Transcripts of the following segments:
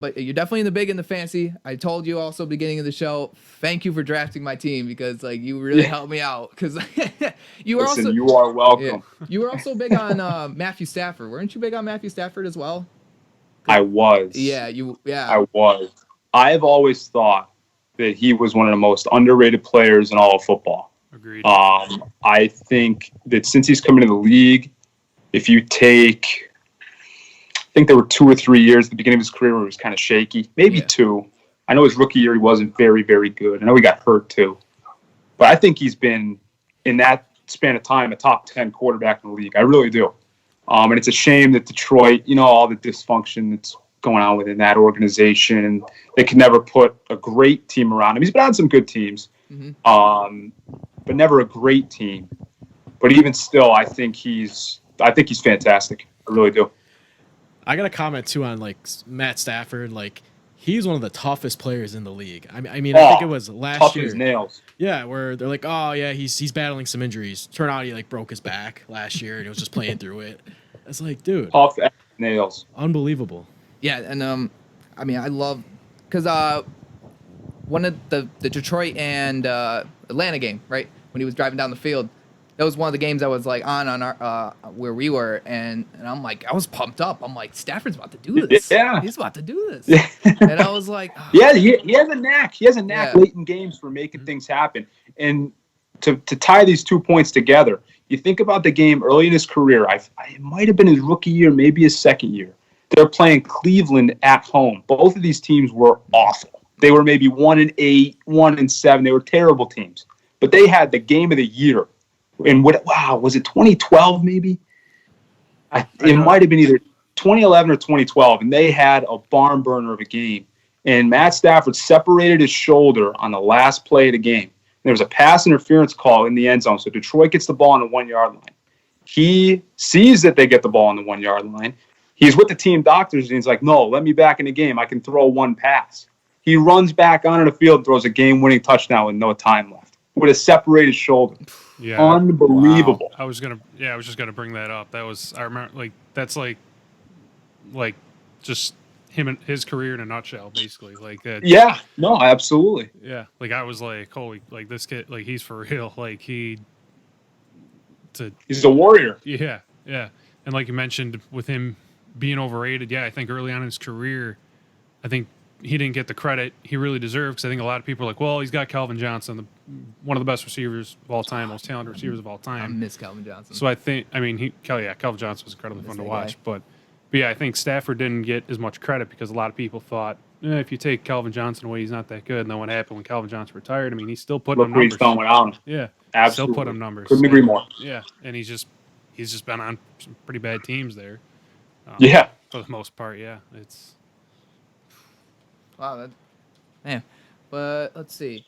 but you're definitely in the fantasy. I told you also beginning of the show. Thank you for drafting my team because like you really helped me out because you were Listen, also you are welcome. you were also big on Matthew Stafford. Weren't you big on Matthew Stafford as well? I was. Yeah. I was. I've always thought that he was one of the most underrated players in all of football. Agreed. I think that since he's come into the league, if you take, I think there were 2 or 3 years at the beginning of his career where he was kind of shaky, maybe 2. I know his rookie year he wasn't very, very good. I know he got hurt too. But I think he's been, in that span of time, a top 10 quarterback in the league. I really do. And it's a shame that Detroit, all the dysfunction that's going on within that organization, and they could never put a great team around him. He's been on some good teams, but never a great team. But even still, I think he's fantastic. I really do. I got a comment too on like Matt Stafford. Like he's one of the toughest players in the league. I mean, I think it was last year. Tough as nails. Yeah, where they're like, oh yeah, he's battling some injuries. Turned out he like broke his back last year and he was just playing through it. It's like, dude, tough as nails. Unbelievable. Yeah, and I mean, I love because one of the Detroit and Atlanta game, right? When he was driving down the field, that was one of the games I was like on our where we were, and I'm like, I was pumped up. I'm like, Stafford's about to do this. Yeah, he's about to do this. And I was like, oh. Yeah, he has a knack. He has a knack late in games for making things happen. And to tie these 2 points together, you think about the game early in his career. It might have been his rookie year, maybe his second year. They're playing Cleveland at home. Both of these teams were awful. They were maybe 1-8, 1-7. They were terrible teams. But they had the game of the year. And was it 2012 maybe? It might have been either 2011 or 2012. And they had a barn burner of a game. And Matt Stafford separated his shoulder on the last play of the game. There was a pass interference call in the end zone. So Detroit gets the ball on the 1-yard line. He sees that they get the ball on the 1-yard line. He's with the team doctors, and he's like, no, let me back in the game. I can throw one pass. He runs back onto the field, throws a game-winning touchdown with no time left with a separated shoulder. Yeah, unbelievable. Wow. I was just gonna bring that up. That was, I remember, like that's like just him and his career in a nutshell, basically. Like that. Yeah, no, absolutely. Yeah, like I was like, holy, like this kid, like he's for real. Like he's a warrior. Yeah, and like you mentioned with him being overrated, yeah, I think early on in his career, I think he didn't get the credit he really deserved because I think a lot of people are like, well, he's got Calvin Johnson, one of the best receivers of all time, most talented receivers of all time. I miss Calvin Johnson. So Calvin Johnson was incredibly fun to watch. But yeah, I think Stafford didn't get as much credit because a lot of people thought, if you take Calvin Johnson away, he's not that good. And then what happened when Calvin Johnson retired? I mean, he's still putting up numbers. Look where he's going on. Yeah, absolutely. Still put him numbers. Couldn't agree more. Yeah, and he's just been on some pretty bad teams there. For the most part, yeah. It's wow, man. But let's see.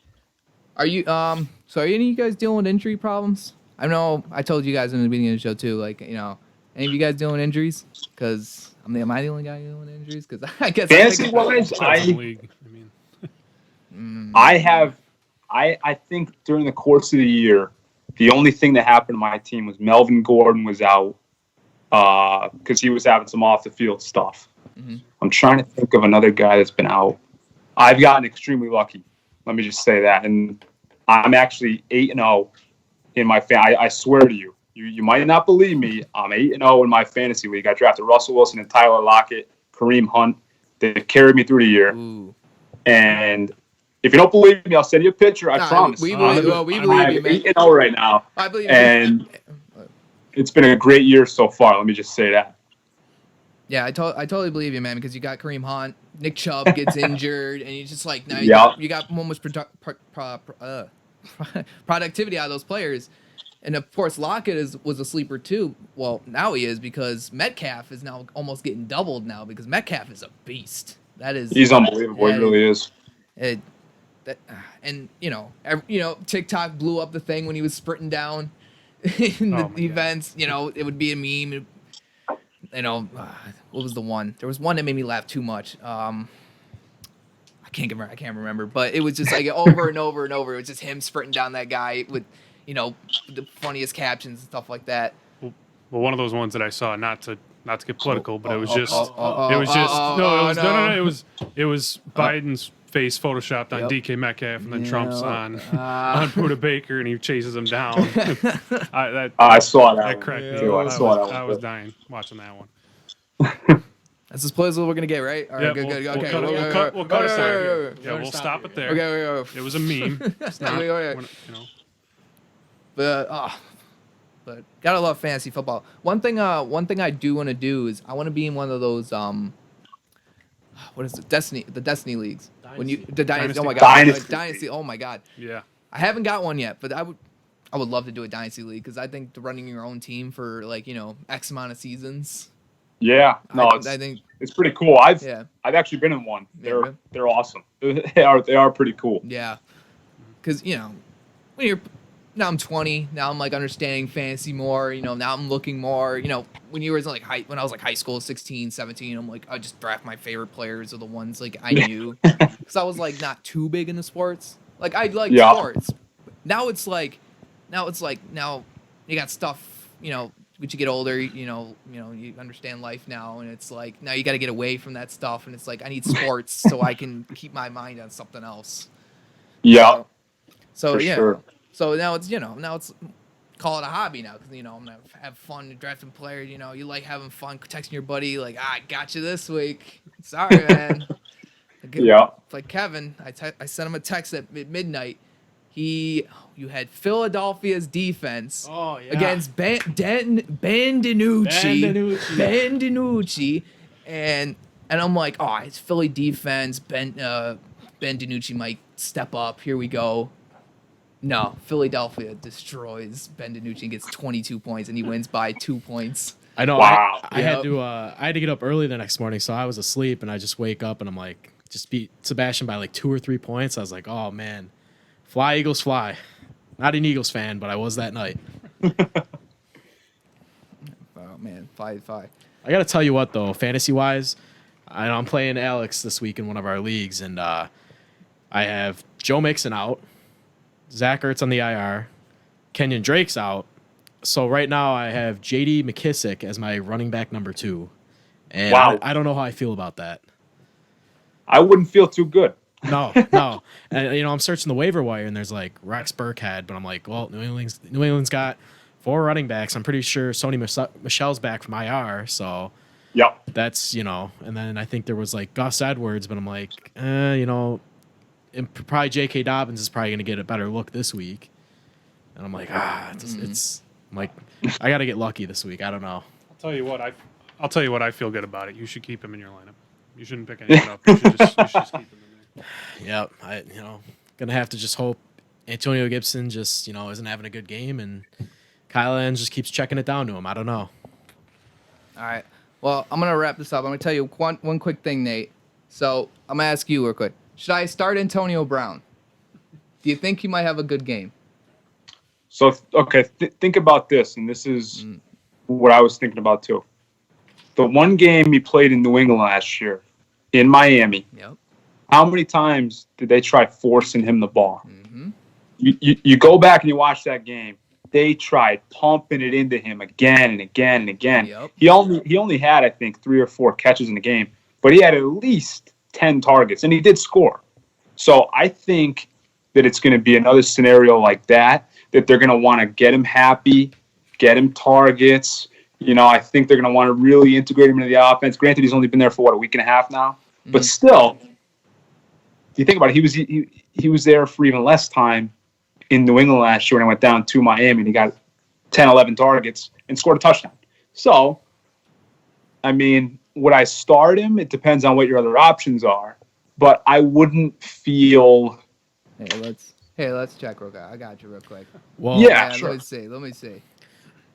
Are you so are any of you guys dealing with injury problems? I know I told you guys in the beginning of the show too. Like any of you guys dealing with injuries? Because am I the only guy dealing with injuries? Because I guess fantasy wise, I think during the course of the year, the only thing that happened to my team was Melvin Gordon was out because he was having some off the field stuff. Mm-hmm. I'm trying to think of another guy that's been out. I've gotten extremely lucky. Let me just say that. And I'm actually 8-0 in my I swear to you. You might not believe me. I'm 8-0 in my fantasy league. I drafted Russell Wilson and Tyler Lockett, Kareem Hunt. They've carried me through the year. Ooh. And if you don't believe me, I'll send you a picture. I promise. We believe you, man. I'm 8-0 right now. I believe you. It's been a great year so far. Let me just say that. Yeah, I totally believe you, man, because you got Kareem Hunt, Nick Chubb gets injured, and you just like now you got almost productivity out of those players, and of course Lockett was a sleeper too. Well, now he is because Metcalf is now almost getting doubled now because Metcalf is a beast. He's unbelievable. He really is. And TikTok blew up the thing when he was sprinting down in the events. It would be a meme. What was the one? There was one that made me laugh too much. I can't remember, but it was just like over and over and over. It was just him sprinting down that guy with, the funniest captions and stuff like that. Well, one of those ones that I saw, not to not to get political, but it was oh, just oh, oh, it was oh, just oh, no, oh, it was no. it was Biden's face photoshopped on Yep. DK Metcalf, and then Trump's on Ah. Buda Baker, and he chases him down. I saw that. That one, cracked me too. up. I saw that I one, was too. dying watching that one. That's as close as we're gonna get, right? All right, Yeah, good, good. we'll Okay, cut it- okay, we'll okay, cut- we'll cut okay, it there. okay, okay, Yeah, we'll stop it there. okay. It was a meme. It's not, Okay, okay. we're not, you know. But gotta love fantasy football. One thing I do want to do is I want to be in one of those what is it? The Destiny leagues. When you the Dynasty. Oh my god. Dynasty. Oh my god. Yeah. I haven't got one yet, but I would love to do a Dynasty league because I think running your own team for like X amount of seasons. Yeah, no, I think it's pretty cool. I've yeah. actually been in one. Yeah, They're awesome. They are pretty cool. Yeah, because when you're now I'm 20, now I'm like understanding fantasy more. Now I'm looking more. When you were like when I was like high school, 16, 17, I'm like I just draft my favorite players or the ones like I knew because I was like not too big into sports. Like I like sports. Now it's like now you got stuff. When you get older, you understand life now, and it's like now you got to get away from that stuff, and it's like I need sports so I can keep my mind on something else. Yeah. So for sure. So now it's call it a hobby now because I'm gonna have fun drafting players. You like having fun texting your buddy like I got you this week. Sorry, man. Yeah. Like Kevin, I sent him a text at midnight. You had Philadelphia's defense against Bandinucci, and I'm like, oh, it's Philly defense. Ben DiNucci might step up. Here we go. No, Philadelphia destroys Ben DiNucci and gets 22 points, and he wins by 2 points. I know. Wow. I had to get up early the next morning, so I was asleep, and I just wake up and I'm like, just beat Sebastian by like 2 or 3 points. I was like, oh man, fly Eagles fly. Not an Eagles fan, but I was that night. Oh man, fly. I got to tell you what though, fantasy wise, I'm playing Alex this week in one of our leagues, and I have Joe Mixon out, Zach Ertz on the IR, Kenyon Drake's out. So right now I have J.D. McKissick as my running back number 2, and wow. I don't know how I feel about that. I wouldn't feel too good. No. And I'm searching the waiver wire, and there's like Rex Burkhead, but I'm like, well, New England's got 4 running backs. I'm pretty sure Sony Michel's back from IR, so Yep. that's and then I think there was like Gus Edwards, but I'm like, and probably J.K. Dobbins is probably gonna get a better look this week, and I'm like, it's I'm like I got to get lucky this week. I don't know. I'll tell you what I feel good about it. You should keep him in your lineup. You shouldn't pick anyone up. You should just keep him in there. Yep, gonna have to just hope Antonio Gibson just isn't having a good game, and Kyle Allen just keeps checking it down to him. I don't know. All right. Well, I'm gonna wrap this up. I'm gonna tell you one quick thing, Nate. So I'm gonna ask you real quick. Should I start Antonio Brown? Do you think he might have a good game? So, okay, think about this, and this is what I was thinking about too. The one game he played in New England last year, in Miami, Yep. how many times did they try forcing him the ball? Mm-hmm. You go back and you watch that game. They tried pumping it into him again and again and again. Yep. He only had, I think, 3 or 4 catches in the game, but he had at least 10 targets, and he did score. So I think that it's going to be another scenario like that they're going to want to get him happy, get him targets. I think they're going to want to really integrate him into the offense. Granted, he's only been there for, a week and a half now. Mm-hmm. But still, if you think about it, he was there for even less time in New England last year when he went down to Miami, and he got 10, 11 targets and scored a touchdown. So, I mean, would I start him? It depends on what your other options are. But I wouldn't feel... Hey, let's check real quick. I got you real quik. Well, yeah, sure. Let me see.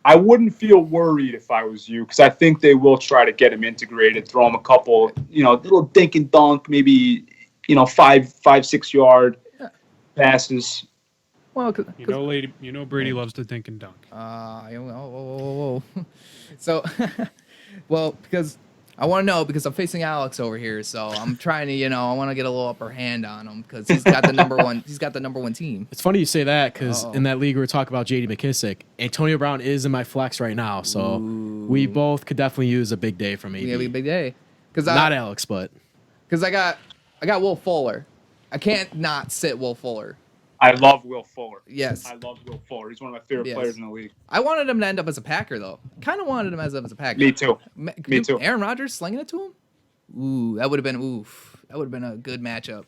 I wouldn't feel worried if I was you, because I think they will try to get him integrated, throw him a couple, little dink and dunk, maybe, 5-6 yard passes. Well, Brady loves to dink and dunk. Whoa. So, well, because I want to know, because I'm facing Alex over here, so I'm trying to, I want to get a little upper hand on him because he's got the number one. He's got the number 1 team. It's funny you say that because in that league we were talking about J.D. McKissick, Antonio Brown is in my flex right now. So We both could definitely use a big day from AB. We have a big day. Not Alex, but because I got Will Fuller. I can't not sit Will Fuller. I love Will Fuller. Yes. I love Will Fuller. He's one of my favorite Yes. players in the league. I wanted him to end up as a Packer, though. Kind of wanted him as a Packer. Me too. Me too. Aaron Rodgers slinging it to him? Ooh, that would have been a good matchup.